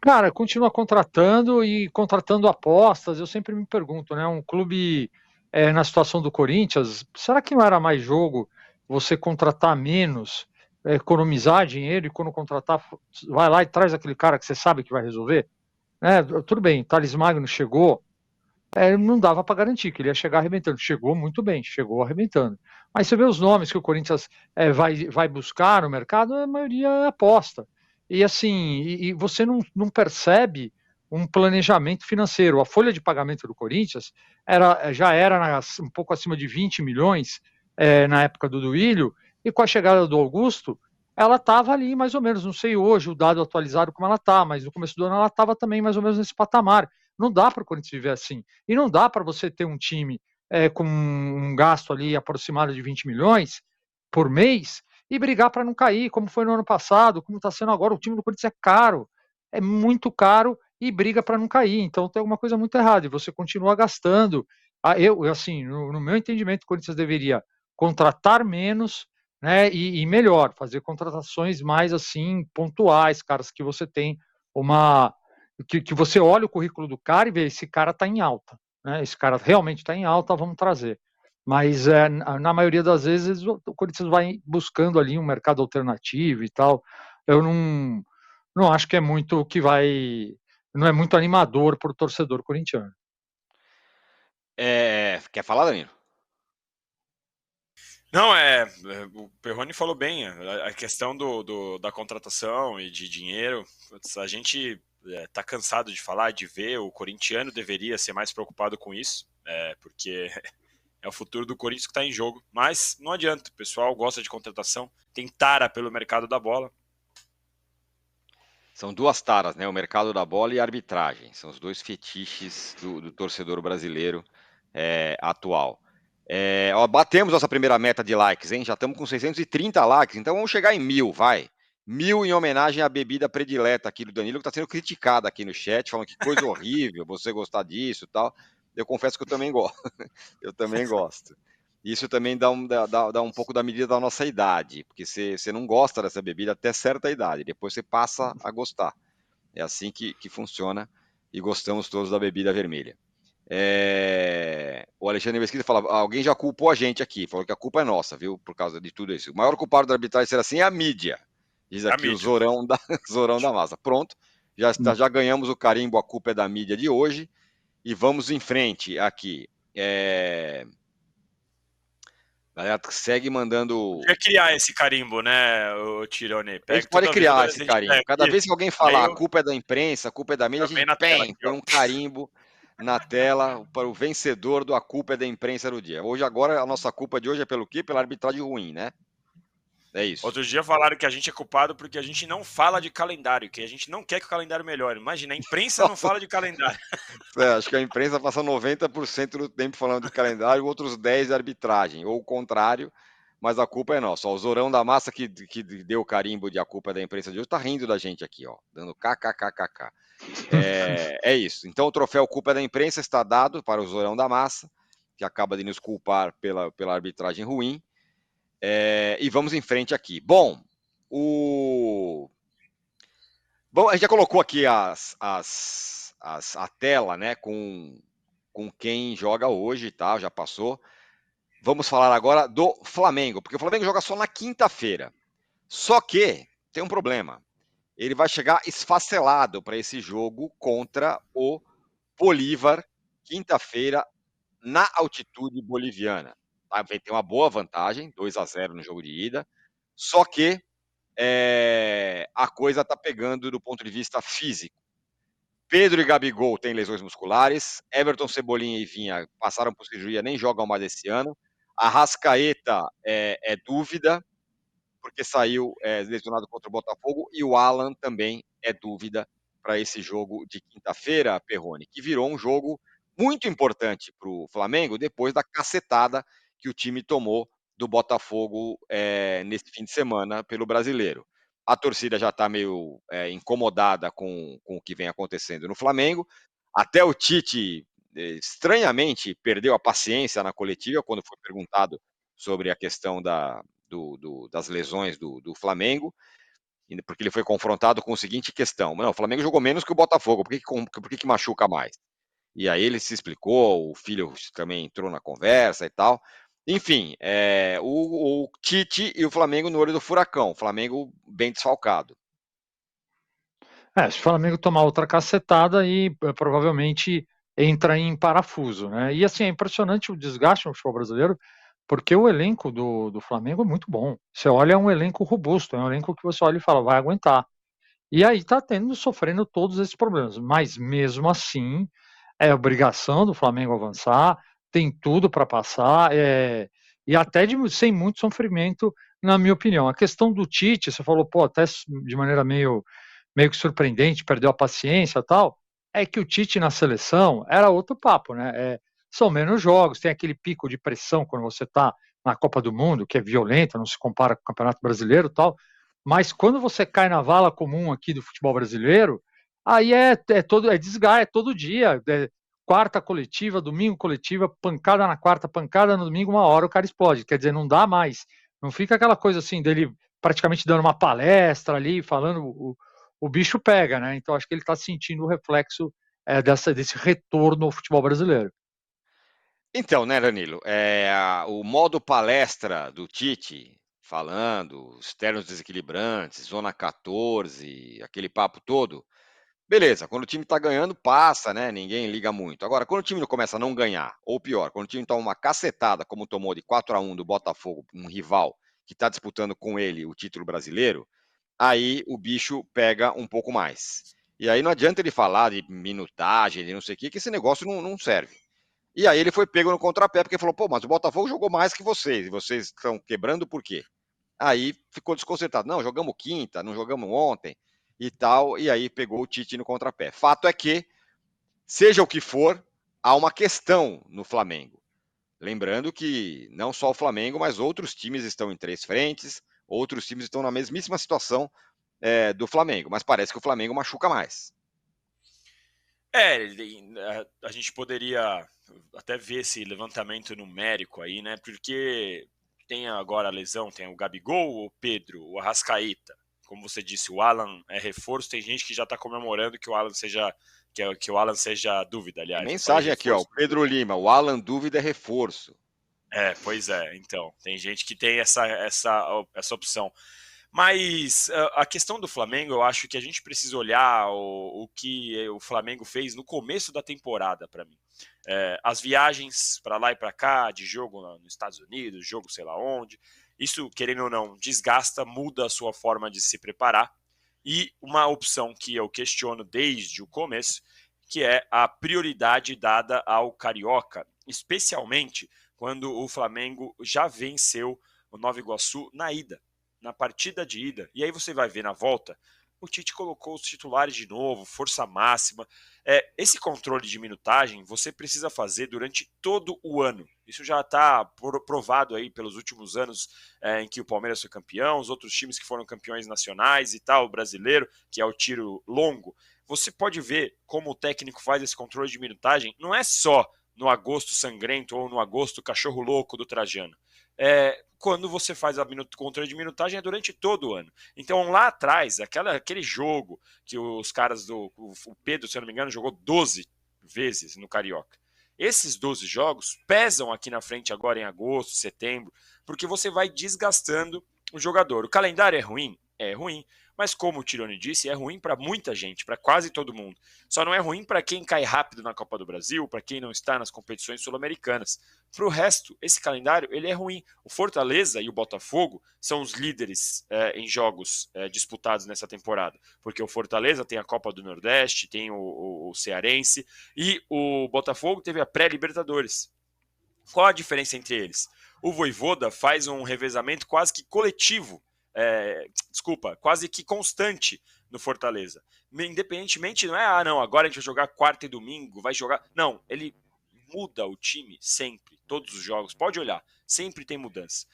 Cara, continua contratando e contratando apostas. Eu sempre me pergunto, né? Um clube na situação do Corinthians, será que não era mais jogo você contratar menos, economizar dinheiro e quando contratar, vai lá e traz aquele cara que você sabe que vai resolver? Tudo bem, Thales Magno chegou, não dava para garantir que ele ia chegar arrebentando. Chegou muito bem, chegou arrebentando. Mas você vê os nomes que o Corinthians vai buscar no mercado, a maioria é aposta. E assim, você não percebe um planejamento financeiro. A folha de pagamento do Corinthians já era um pouco acima de 20 milhões na época do Duílio, e com a chegada do Augusto, ela estava ali mais ou menos, não sei hoje o dado atualizado como ela está, mas no começo do ano ela estava também mais ou menos nesse patamar. Não dá para o Corinthians viver assim. E não dá para você ter um time com um gasto ali aproximado de 20 milhões por mês e brigar para não cair, como foi no ano passado, como está sendo agora. O time do Corinthians é caro, é muito caro e briga para não cair. Então tem alguma coisa muito errada e você continua gastando. Assim, no meu entendimento, o Corinthians deveria contratar menos, né, e melhor, fazer contratações mais assim pontuais, caras que você tem uma que você olha o currículo do cara e vê, esse cara está em alta, né? Esse cara realmente está em alta, vamos trazer. Mas na maioria das vezes o Corinthians vai buscando ali um mercado alternativo e tal. Eu não acho que é muito que vai. Não é muito animador para o torcedor corintiano. Quer falar, Danilo? Não, o Perrone falou bem, a questão da contratação e de dinheiro, a gente tá cansado de falar, de ver, o corintiano deveria ser mais preocupado com isso, porque é o futuro do Corinthians que está em jogo, mas não adianta, o pessoal gosta de contratação, tem tara pelo mercado da bola. São duas taras, né? O mercado da bola e a arbitragem. São os dois fetiches do torcedor brasileiro atual. Batemos nossa primeira meta de likes, hein? Já estamos com 630 likes, então vamos chegar em 1000, vai. 1000 em homenagem à bebida predileta aqui do Danilo, que está sendo criticada aqui no chat, falando que coisa horrível você gostar disso e tal. Eu confesso que eu também gosto. Eu também gosto. Isso também dá um pouco da medida da nossa idade, porque você não gosta dessa bebida até certa idade, depois você passa a gostar. É assim que funciona e gostamos todos da bebida vermelha. O Alexandre Mesquita fala, alguém já culpou a gente aqui, falou que a culpa é nossa, viu, por causa de tudo isso. O maior culpado da arbitragem ser assim é a mídia, diz A aqui o mídia. Zorão da Massa. Pronto, já ganhamos o carimbo, a culpa é da mídia de hoje, e vamos em frente aqui. Galera, segue mandando. Podia criar esse carimbo, né, o Tirone? A gente Pega pode toda vez criar esse adolescente carimbo. pega Cada aqui, vez que alguém aí falar a culpa é da imprensa, a culpa é da mídia, a já vem gente na tela aqui, põe ó. um carimbo na tela para o vencedor do A Culpa é da Imprensa do dia. Hoje, agora, a nossa culpa de hoje é pelo quê? Pela arbitragem ruim, né? É isso. Outro dia falaram que a gente é culpado porque a gente não fala de calendário, que a gente não quer que o calendário melhore. Imagina, a imprensa não fala de calendário. Acho que a imprensa passa 90% do tempo falando de calendário, outros 10% de arbitragem, ou o contrário, mas a culpa é nossa. Ó, o Zorão da Massa que deu o carimbo de a culpa é da imprensa de hoje, tá rindo da gente aqui, ó, dando kkkk. É isso. Então o troféu culpa é da imprensa está dado para o Zorão da Massa, que acaba de nos culpar pela arbitragem ruim. E vamos em frente aqui. Bom, a gente já colocou aqui a tela, né, com quem joga hoje, tá? Já passou. Vamos falar agora do Flamengo, porque o Flamengo joga só na quinta-feira. Só que tem um problema. Ele vai chegar esfacelado para esse jogo contra o Bolívar, quinta-feira, na altitude boliviana. Vai ter uma boa vantagem, 2-0 no jogo de ida. Só que a coisa está pegando do ponto de vista físico. Pedro e Gabigol têm lesões musculares. Everton, Cebolinha e Vinha passaram por cirurgia, nem jogam mais esse ano. Arrascaeta é dúvida, porque saiu lesionado contra o Botafogo. E o Alan também é dúvida para esse jogo de quinta-feira, Perrone, que virou um jogo muito importante para o Flamengo depois da cacetada que o time tomou do Botafogo nesse fim de semana pelo Brasileiro. A torcida já está meio incomodada com o que vem acontecendo no Flamengo. Até o Tite, estranhamente, perdeu a paciência na coletiva quando foi perguntado sobre a questão das lesões do Flamengo. porque ele foi confrontado com a seguinte questão: não, o Flamengo jogou menos que o Botafogo, por que machuca mais? E aí ele se explicou, o filho também entrou na conversa e tal. Enfim, o Tite e o Flamengo no olho do furacão, o Flamengo bem desfalcado. Se o Flamengo tomar outra cacetada, aí provavelmente entra em parafuso, né? E assim, é impressionante o desgaste no futebol brasileiro, porque o elenco do Flamengo é muito bom. Você olha, é um elenco robusto, é um elenco que você olha e fala, vai aguentar. E aí tá sofrendo todos esses problemas. Mas mesmo assim, é obrigação do Flamengo avançar, tem tudo para passar, e até sem muito sofrimento, na minha opinião. A questão do Tite, você falou, pô, até de maneira meio que surpreendente, perdeu a paciência e tal, é que o Tite na seleção era outro papo, né? São menos jogos, tem aquele pico de pressão quando você está na Copa do Mundo, que é violento, não se compara com o Campeonato Brasileiro e tal, mas quando você cai na vala comum aqui do futebol brasileiro, aí é desgaste, é todo dia, quarta coletiva, domingo coletiva, pancada na quarta, pancada no domingo, uma hora o cara explode, quer dizer, não dá mais, não fica aquela coisa assim dele praticamente dando uma palestra ali, falando o bicho pega, né? Então acho que ele está sentindo o reflexo desse retorno ao futebol brasileiro. Então, né, Danilo, o modo palestra do Tite, falando, externos desequilibrantes, zona 14, aquele papo todo, beleza, quando o time tá ganhando, passa, né, ninguém liga muito. Agora, quando o time começa a não ganhar, ou pior, quando o time toma uma cacetada, como tomou de 4-1 do Botafogo, um rival que está disputando com ele o título brasileiro, aí o bicho pega um pouco mais. E aí não adianta ele falar de minutagem, de não sei o que esse negócio não serve. E aí ele foi pego no contrapé, porque falou, pô, mas o Botafogo jogou mais que vocês, e vocês estão quebrando por quê? Aí ficou desconcertado. Não, jogamos quinta, não jogamos ontem e tal, e aí pegou o Tite no contrapé. Fato é que, seja o que for, há uma questão no Flamengo. Lembrando que não só o Flamengo, mas outros times estão em 3 frentes, outros times estão na mesmíssima situação do Flamengo, mas parece que o Flamengo machuca mais. A gente poderia até ver esse levantamento numérico aí, né? Porque tem agora a lesão, tem o Gabigol, o Pedro, o Arrascaeta. Como você disse, o Alan é reforço. Tem gente que já está comemorando que o Alan seja que o Alan seja dúvida, aliás. Tem mensagem aqui, ó, o Pedro Lima, o Alan dúvida é reforço. Pois é, então. Tem gente que tem essa opção. Mas a questão do Flamengo, eu acho que a gente precisa olhar o que o Flamengo fez no começo da temporada, para mim. As viagens para lá e para cá, de jogo nos Estados Unidos, jogo sei lá onde, isso, querendo ou não, desgasta, muda a sua forma de se preparar. E uma opção que eu questiono desde o começo, que é a prioridade dada ao Carioca, especialmente quando o Flamengo já venceu o Nova Iguaçu na ida. Na partida de ida, e aí você vai ver na volta, o Tite colocou os titulares de novo, força máxima. Esse controle de minutagem você precisa fazer durante todo o ano. Isso já está provado aí pelos últimos anos em que o Palmeiras foi campeão, os outros times que foram campeões nacionais e tal, o brasileiro, que é o tiro longo. Você pode ver como o técnico faz esse controle de minutagem, não é só no agosto sangrento ou no agosto cachorro louco do Trajano. Quando você faz o controle de minutagem é durante todo o ano. Então lá atrás, aquele jogo que os caras o Pedro, se eu não me engano, jogou 12 vezes no Carioca. Esses 12 jogos pesam aqui na frente agora em agosto, setembro, porque você vai desgastando o jogador. O calendário é ruim? É ruim. Mas como o Tironi disse, é ruim para muita gente, para quase todo mundo. Só não é ruim para quem cai rápido na Copa do Brasil, para quem não está nas competições sul-americanas. Para o resto, esse calendário ele é ruim. O Fortaleza e o Botafogo são os líderes em jogos disputados nessa temporada, porque o Fortaleza tem a Copa do Nordeste, tem o Cearense, e o Botafogo teve a pré-Libertadores. Qual a diferença entre eles? O Vojvoda faz um revezamento quase que coletivo, quase que constante no Fortaleza. Independentemente, não é, não, agora a gente vai jogar quarta e domingo, vai jogar. Não, ele muda o time sempre, todos os jogos, pode olhar, sempre tem mudança.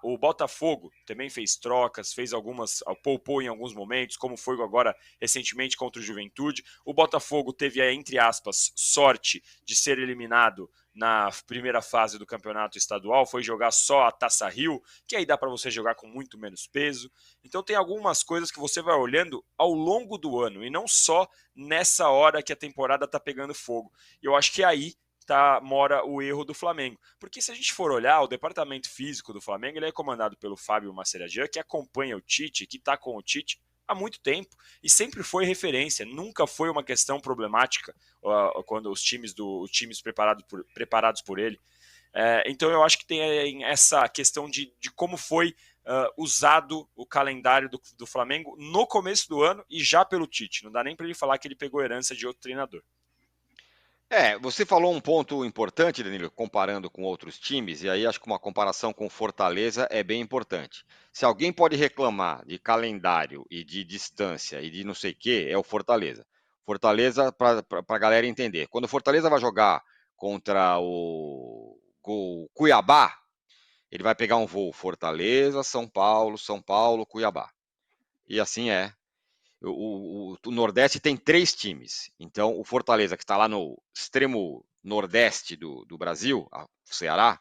O Botafogo também fez trocas, fez algumas, poupou em alguns momentos, como foi agora recentemente contra o Juventude. O Botafogo teve, entre aspas, sorte de ser eliminado na primeira fase do campeonato estadual, foi jogar só a Taça Rio, que aí dá para você jogar com muito menos peso. Então tem algumas coisas que você vai olhando ao longo do ano, e não só nessa hora que a temporada está pegando fogo. E eu acho que aí mora o erro do Flamengo. Porque se a gente for olhar, o departamento físico do Flamengo ele é comandado pelo Fábio Mascherano, que acompanha o Tite, que está com o Tite há muito tempo e sempre foi referência, nunca foi uma questão problemática quando os times preparados por ele. Então eu acho que tem essa questão de como foi usado o calendário do Flamengo no começo do ano e já pelo Tite. Não dá nem para ele falar que ele pegou herança de outro treinador. Você falou um ponto importante, Danilo, comparando com outros times, e aí acho que uma comparação com Fortaleza é bem importante. Se alguém pode reclamar de calendário e de distância e de não sei o quê, é o Fortaleza. Fortaleza, para a galera entender, quando o Fortaleza vai jogar contra o Cuiabá, ele vai pegar um voo Fortaleza, São Paulo, Cuiabá. E assim é. O Nordeste tem 3 times. Então, o Fortaleza, que está lá no extremo nordeste do Brasil, o Ceará,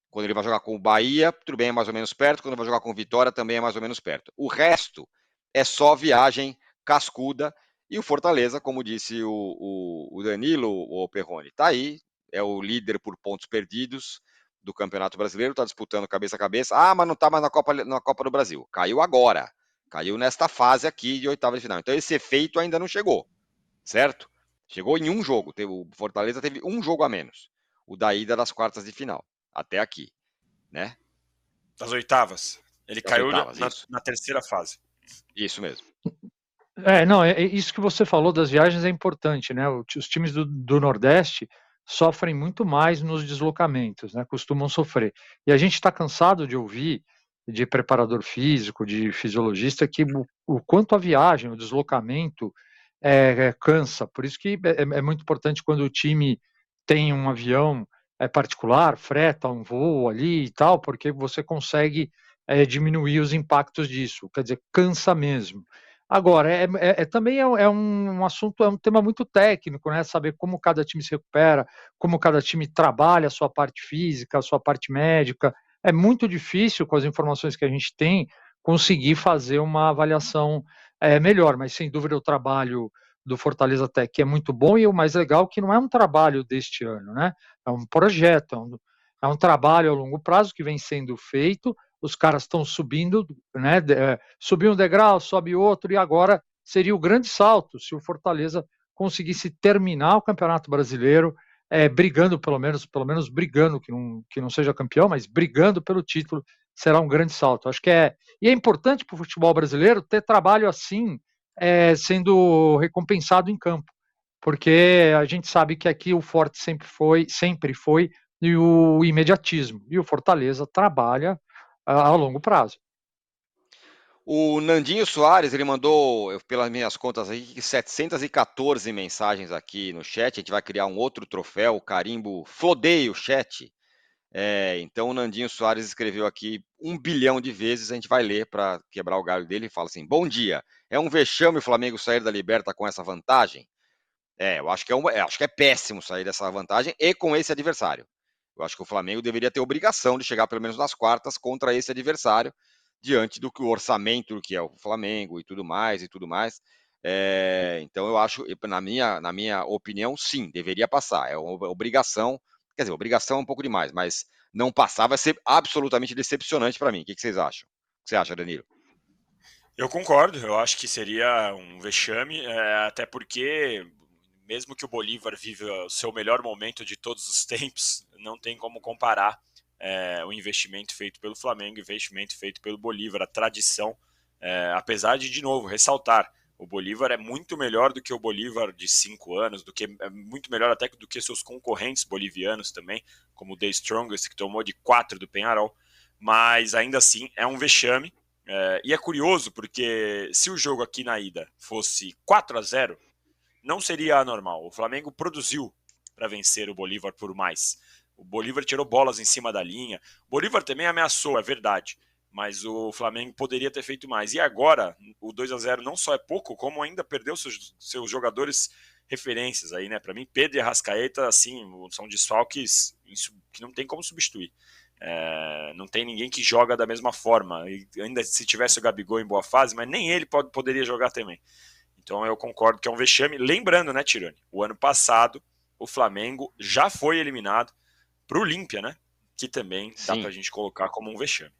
quando ele vai jogar com o Bahia, tudo bem, é mais ou menos perto. Quando vai jogar com o Vitória, também é mais ou menos perto. O resto é só viagem cascuda. E o Fortaleza, como disse o Danilo, o Perrone, está aí, é o líder por pontos perdidos do Campeonato Brasileiro, está disputando cabeça a cabeça. Mas não está mais na Copa do Brasil. Caiu agora. Caiu nesta fase aqui de oitava de final. Então esse efeito ainda não chegou, certo? Chegou em um jogo. O Fortaleza teve um jogo a menos. O da ida das quartas de final. Até aqui, né? Das oitavas. Ele Das caiu oitavas, na terceira fase. Isso mesmo. Não, isso que você falou das viagens é importante, né? Os times do Nordeste sofrem muito mais nos deslocamentos, né? Costumam sofrer. E a gente está cansado de ouvir de preparador físico, de fisiologista, que o quanto a viagem, o deslocamento cansa. Por isso que é muito importante quando o time tem um avião particular, freta um voo ali e tal, porque você consegue diminuir os impactos disso. Quer dizer, cansa mesmo. Agora, também é um assunto, é um tema muito técnico, né? Saber como cada time se recupera, como cada time trabalha a sua parte física, a sua parte médica. É muito difícil, com as informações que a gente tem, conseguir fazer uma avaliação melhor, mas sem dúvida o trabalho do Fortaleza Tech é muito bom, e o mais legal é que não é um trabalho deste ano, né? É um projeto, é um trabalho a longo prazo que vem sendo feito. Os caras estão subindo, né? Subiu um degrau, sobe outro, e agora seria o grande salto se o Fortaleza conseguisse terminar o Campeonato Brasileiro brigando, pelo menos brigando, que não seja campeão, mas brigando pelo título, será um grande salto. Acho que e é importante para o futebol brasileiro ter trabalho assim sendo recompensado em campo, porque a gente sabe que aqui o forte sempre foi o imediatismo, e o Fortaleza trabalha a longo prazo. O Nandinho Soares, ele mandou, pelas minhas contas aí, 714 mensagens aqui no chat. A gente vai criar um outro troféu, o carimbo Flodeio Chat. Então o Nandinho Soares escreveu aqui 1 bilhão de vezes, a gente vai ler para quebrar o galho dele e fala assim: bom dia, é um vexame o Flamengo sair da Liberta com essa vantagem? Eu acho que é péssimo sair dessa vantagem e com esse adversário. Eu acho que o Flamengo deveria ter obrigação de chegar pelo menos nas quartas contra esse adversário, diante do que o orçamento do que é o Flamengo e tudo mais. Então eu acho, na minha opinião, sim, deveria passar. É uma obrigação, quer dizer, obrigação é um pouco demais, mas não passar vai ser absolutamente decepcionante para mim. O que vocês acham? O que você acha, Danilo? Eu concordo, eu acho que seria um vexame, até porque mesmo que o Bolívar viva o seu melhor momento de todos os tempos, não tem como comparar o investimento feito pelo Flamengo, o investimento feito pelo Bolívar, a tradição, apesar de novo, ressaltar, o Bolívar é muito melhor do que o Bolívar de 5 anos, é muito melhor até do que seus concorrentes bolivianos também, como o The Strongest, que tomou de 4 do Peñarol, mas ainda assim é um vexame. E é curioso porque se o jogo aqui na ida fosse 4-0, não seria anormal. O Flamengo produziu para vencer o Bolívar por mais. O Bolívar tirou bolas em cima da linha. O Bolívar também ameaçou, é verdade. Mas o Flamengo poderia ter feito mais. E agora, o 2-0 não só é pouco, como ainda perdeu seus jogadores referências aí, né? Para mim, Pedro e Arrascaeta, assim, são desfalques que não tem como substituir. Não tem ninguém que joga da mesma forma. E ainda se tivesse o Gabigol em boa fase, mas nem ele poderia jogar também. Então eu concordo que é um vexame. Lembrando, né, Tironi? O ano passado, o Flamengo já foi eliminado para o Olímpia, né? Que também dá para a gente colocar como um vexame.